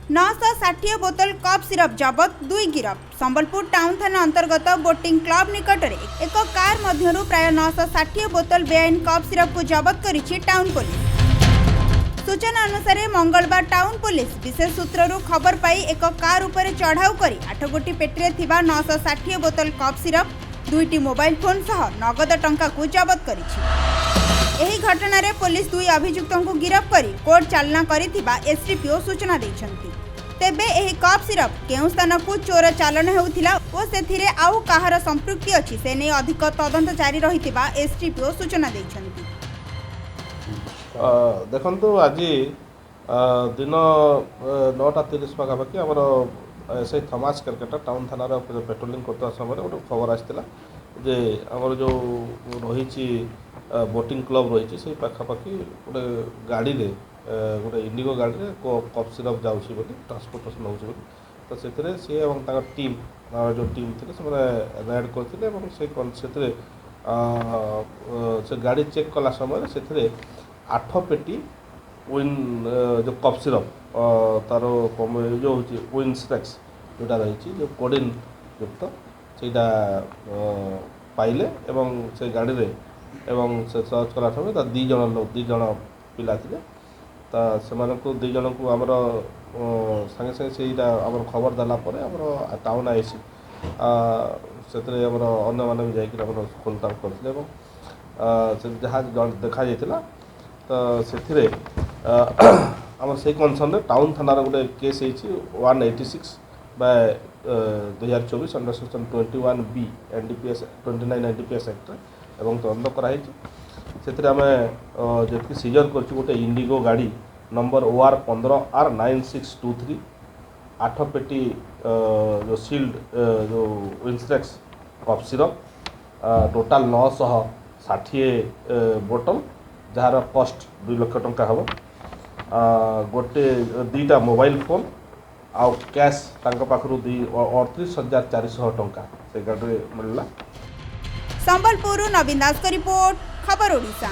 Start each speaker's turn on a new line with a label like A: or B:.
A: 960 बोतल cup syrup जबत 2 गिरफ। Sambalpur town थाना अंतर्गत बोटिंग क्लब निकट में एक कार मध्यरु प्राय 960 बोतल बेआईन कप सिरप को जबत करिछि टाउन पुलिस। सूचना अनुसार मंगलवार टाउन पुलिस विशेष सूत्रु खबर पाई एक कार उपर चढ़ाऊ करी 8 गोटी पेटी थिबा 960 बोतल कप सिरप 2टी मोबाइल फोन सह नगद टंका को जबत करिछि। एही घटना रे पुलिस 2 अभियुक्तों को गिरफ्त करी कोर्ट चालना करिथिबा एसडीपीओ सूचना दैछन्ति। तेबे एही कप सिरप केउ स्थान को चोर चालन हेउथिला ओ सेथिरे आउ काहार संपृक्ति अछि से नै अधिक तदंत जारी रहिथिबा एसडीपीओ सूचना दैछन्ति।
B: देखंतु आज दिन 9:30 पाखापाखि आमर एसआई थॉमस कलकत्ता टाउन थाना पेट्रोलिंग करता समय गोटे खबर आसाला जे आमर जो रही बोटिंग क्लब रही से पाखापाखि गोटे गाड़ी रे गोटे इंडिगो गाड़ी रे कप सिरप जाऊँगी ट्रांसपोर्टेशन हो तो से टीम जो टीम थे रेड करते से गाड़ी चेक कला समय से 8 पेटी विन जो कप सिरप तार जो हूँ विनस्ट्रेक्स जोटा रही जो कोडिन युक्त सेटा पाइले एवं से गाड़ी रे एवं से सर्च कला समय 2 जन पिला थे तो से 2 जन को आमर सागे सागे से खबर देला टाउन आईसी से अन्य मैंने भी जाकर खोलताड़ करते जहाँ देखा जाता तो से आम से कनसर्न टाउन थानार गोटे केस होती 186 by 2024 under section 21B NDPS 29 NDPS act एवं तदंत कराई से आम जी सीजर कर गोटे इंडिगो गाड़ी नंबर OR 15R9623 8 पेटी जो सील्ड जो विनस्ट्रेक्स कप सिरप टोटाल 960 बोतल जार कस्ट 2 लाख टंका हम गोटे 2टा मोबाइल फोन आउ कैश पाखु 38,400 टंका से गाड़ी मिलला।
A: संबलपुर नवीन दास का रिपोर्ट खबर ओडिशा।